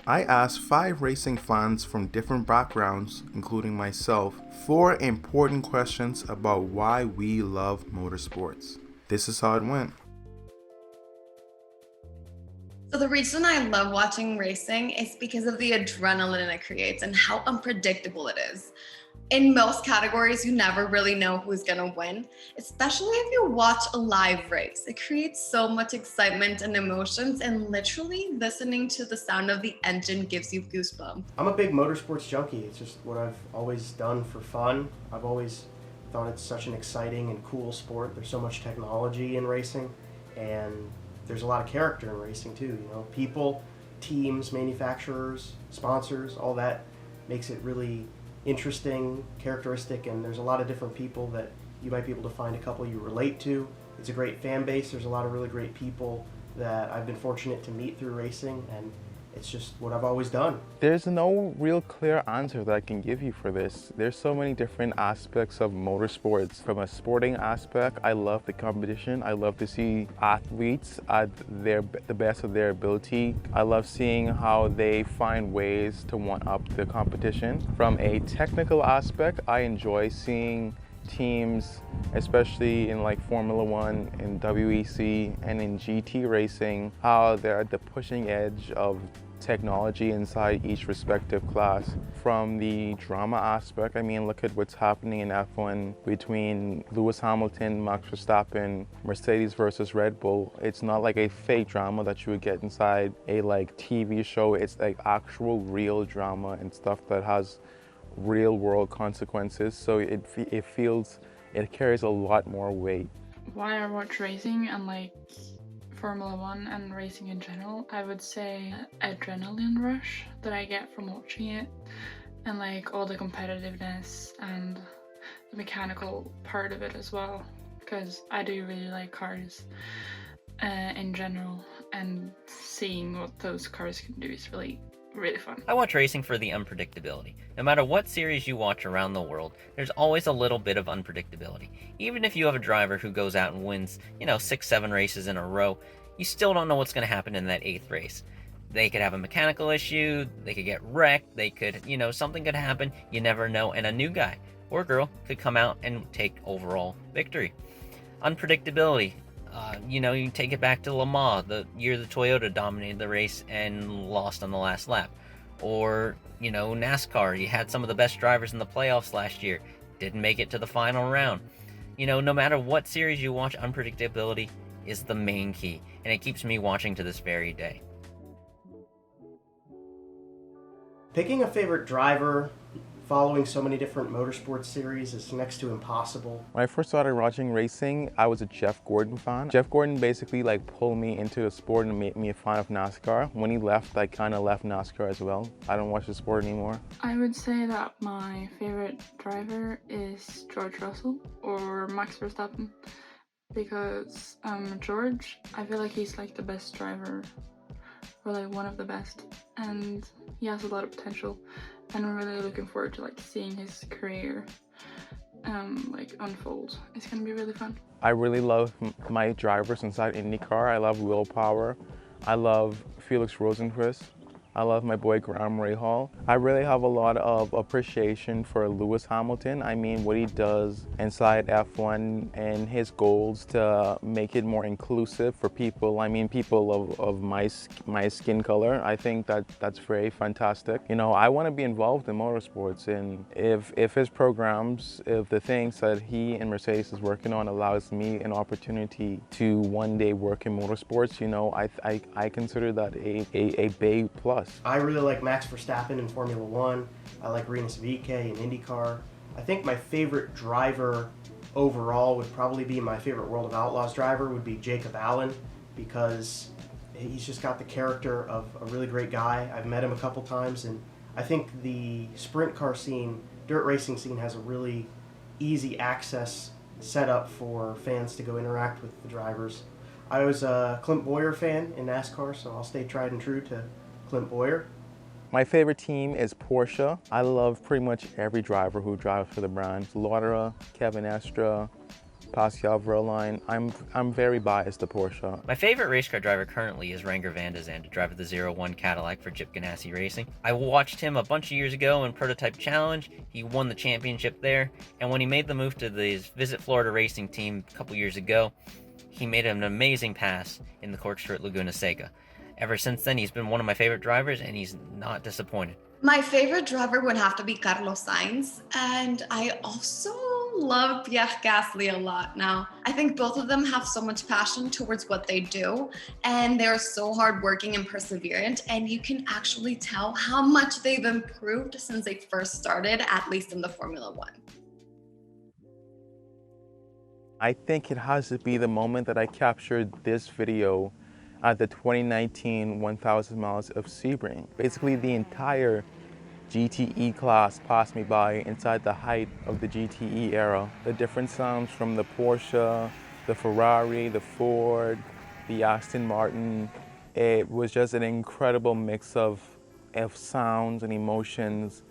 I asked 5 racing fans from different backgrounds, including myself, 4 important questions about why we love motorsports. This is how it went. So the reason I love watching racing is because of the adrenaline it creates and how unpredictable it is. In most categories, you never really know who's gonna win, especially if you watch a live race. It creates so much excitement and emotions, and literally listening to the sound of the engine gives you goosebumps. I'm a big motorsports junkie. It's just what I've always done for fun. I've always thought it's such an exciting and cool sport. There's so much technology in racing, and there's a lot of character in racing too. You know, people, teams, manufacturers, sponsors, all that makes it really interesting, characteristic, and there's a lot of different people that you might be able to find a couple you relate to. It's a great fan base. There's a lot of really great people that I've been fortunate to meet through racing, and it's just what I've always done. There's no real clear answer that I can give you for this. There's so many different aspects of motorsports. From a sporting aspect, I love the competition. I love to see athletes at the best of their ability. I love seeing how they find ways to one up the competition. From a technical aspect, I enjoy seeing teams, especially in like Formula One, in WEC, and in GT racing, how they're at the pushing edge of technology inside each respective class. From the drama aspect, I mean, look at what's happening in F1 between Lewis Hamilton, Max Verstappen, Mercedes versus Red Bull. It's not like a fake drama that you would get inside a like TV show. It's like actual real drama and stuff that has real world consequences. So it carries a lot more weight. Why I watch racing and like Formula One and racing in general, I would say adrenaline rush that I get from watching it, and like all the competitiveness and the mechanical part of it as well, because I do really like cars in general, and seeing what those cars can do is really fun. I watch racing for the unpredictability. No matter what series you watch around the world, there's always a little bit of unpredictability. Even if you have a driver who goes out and wins, 6-7 races in a row, you still don't know what's going to happen in that 8th race. They could have a mechanical issue, they could get wrecked, they could, something could happen, you never know, and a new guy or girl could come out and take overall victory. Unpredictability. You take it back to Le Mans, the year the Toyota dominated the race and lost on the last lap. Or, NASCAR, you had some of the best drivers in the playoffs last year, didn't make it to the final round. No matter what series you watch, unpredictability is the main key, and it keeps me watching to this very day. Picking a favorite driver, following so many different motorsports series is next to impossible. When I first started watching racing, I was a Jeff Gordon fan. Jeff Gordon basically pulled me into the sport and made me a fan of NASCAR. When he left, I kind of left NASCAR as well. I don't watch the sport anymore. I would say that my favorite driver is George Russell or Max Verstappen, because George, I feel like he's like the best driver, or like one of the best, and he has a lot of potential. And I'm really looking forward to seeing his career unfold. It's gonna be really fun. I really love my drivers inside IndyCar. I love Will Power. I love Felix Rosenqvist. I love my boy Graham Rahal. I really have a lot of appreciation for Lewis Hamilton. I mean, what he does inside F1 and his goals to make it more inclusive for people. I mean, people of my skin color. I think that's very fantastic. I want to be involved in motorsports, and if his programs, if the things that he and Mercedes is working on allows me an opportunity to one day work in motorsports, I consider that a big plus. I really like Max Verstappen in Formula One. I like Rinus VeeKay in IndyCar. I think my favorite driver overall would probably be my favorite World of Outlaws driver would be Jacob Allen, because he's just got the character of a really great guy. I've met him a couple times, and I think the sprint car scene, dirt racing scene, has a really easy access set up for fans to go interact with the drivers. I was a Clint Boyer fan in NASCAR, so I'll stay tried and true to Clint Boyer. My favorite team is Porsche. I love pretty much every driver who drives for the brand. Lauderer, Kevin Estre, Pascal Wehrlein. I'm very biased to Porsche. My favorite race car driver currently is Renger van de Zande, driver of the 01 Cadillac for Chip Ganassi Racing. I watched him a bunch of years ago in Prototype Challenge. He won the championship there, and when he made the move to the Visit Florida Racing team a couple years ago, he made an amazing pass in the corkscrew at Laguna Seca. Ever since then, he's been one of my favorite drivers, and he's not disappointed. My favorite driver would have to be Carlos Sainz, and I also love Pierre Gasly a lot now. I think both of them have so much passion towards what they do, and they're so hardworking and perseverant, and you can actually tell how much they've improved since they first started, at least in the Formula One. I think it has to be the moment that I captured this video at the 2019 1000 miles of Sebring. Basically, the entire GTE class passed me by inside the height of the GTE era. The different sounds from the Porsche, the Ferrari, the Ford, the Aston Martin. It was just an incredible mix of sounds and emotions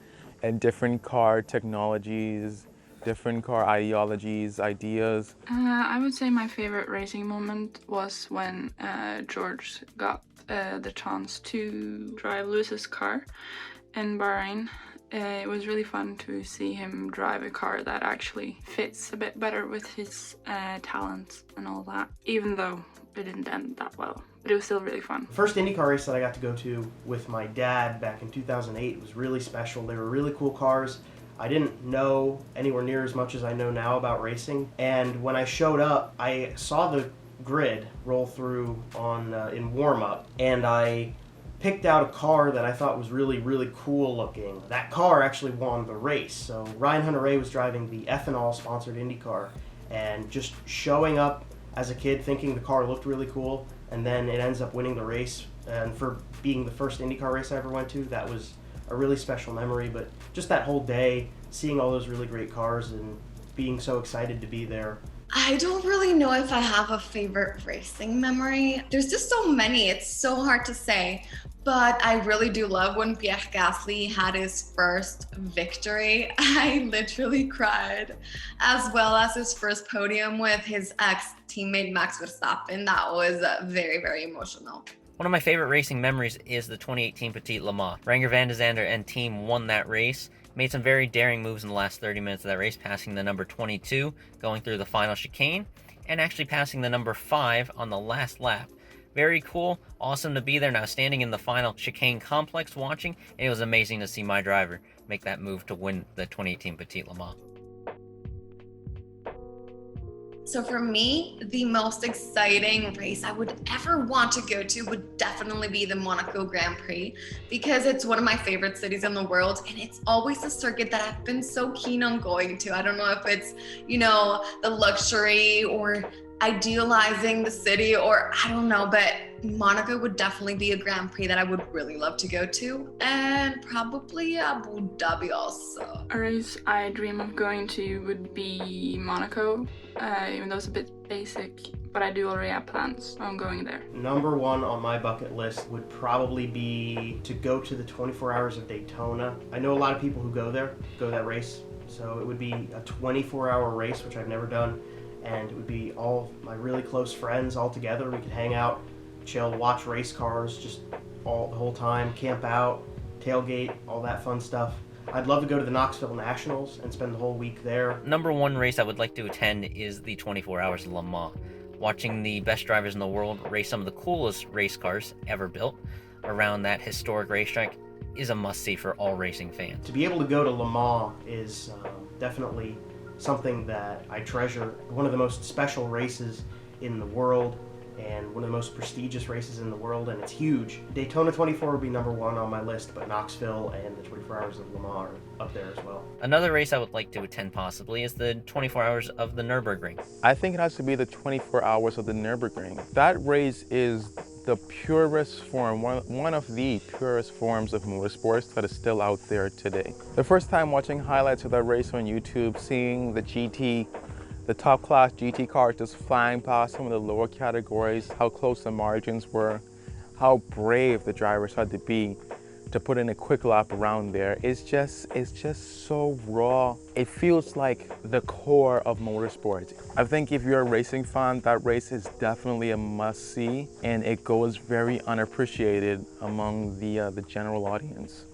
and different car technologies, different car ideologies, ideas. I would say my favorite racing moment was when George got the chance to drive Lewis's car in Bahrain. It was really fun to see him drive a car that actually fits a bit better with his talents and all that, even though it didn't end that well. But it was still really fun. The first IndyCar race that I got to go to with my dad back in 2008 was really special. They were really cool cars. I didn't know anywhere near as much as I know now about racing, and when I showed up, I saw the grid roll through on in warm-up, and I picked out a car that I thought was really, really cool looking. That car actually won the race. So Ryan Hunter-Reay was driving the ethanol-sponsored IndyCar, and just showing up as a kid thinking the car looked really cool, and then it ends up winning the race, and for being the first IndyCar race I ever went to, that was a really special memory. But just that whole day, seeing all those really great cars and being so excited to be there. I don't really know if I have a favorite racing memory. There's just so many, it's so hard to say. But I really do love when Pierre Gasly had his first victory. I literally cried, as well as his first podium with his ex-teammate Max Verstappen. That was very, very emotional. One of my favorite racing memories is the 2018 Petit Le Mans. Renger van de Zande and team won that race, made some very daring moves in the last 30 minutes of that race, passing the number 22, going through the final chicane, and actually passing the number 5 on the last lap. Very cool, awesome to be there. Now standing in the final chicane complex watching, and it was amazing to see my driver make that move to win the 2018 Petit Le Mans. So for me, the most exciting race I would ever want to go to would definitely be the Monaco Grand Prix, because it's one of my favorite cities in the world, and it's always a circuit that I've been so keen on going to. I don't know if it's, the luxury or idealizing the city, or I don't know, but Monaco would definitely be a Grand Prix that I would really love to go to, and probably Abu Dhabi also. A race I dream of going to would be Monaco, even though it's a bit basic, but I do already have plans on going there. Number one on my bucket list would probably be to go to the 24 Hours of Daytona. I know a lot of people who go that race, so it would be a 24-hour race, which I've never done. And it would be all my really close friends all together. We could hang out, chill, watch race cars just the whole time, camp out, tailgate, all that fun stuff. I'd love to go to the Knoxville Nationals and spend the whole week there. Number one race I would like to attend is the 24 Hours of Le Mans. Watching the best drivers in the world race some of the coolest race cars ever built around that historic racetrack is a must-see for all racing fans. To be able to go to Le Mans is definitely something that I treasure. One of the most special races in the world, and one of the most prestigious races in the world, and it's huge. Daytona 24 would be number one on my list, but Knoxville and the 24 Hours of Le Mans are up there as well. Another race I would like to attend possibly is the 24 Hours of the Nürburgring. I think it has to be the 24 Hours of the Nürburgring. That race is the purest form, one of the purest forms of motorsports that is still out there today. The first time watching highlights of that race on YouTube, seeing the top class GT cars just flying past some of the lower categories, how close the margins were, how brave the drivers had to be to put in a quick lap around there. It's just so raw. It feels like the core of motorsports. I think if you're a racing fan, that race is definitely a must-see, and it goes very unappreciated among the general audience.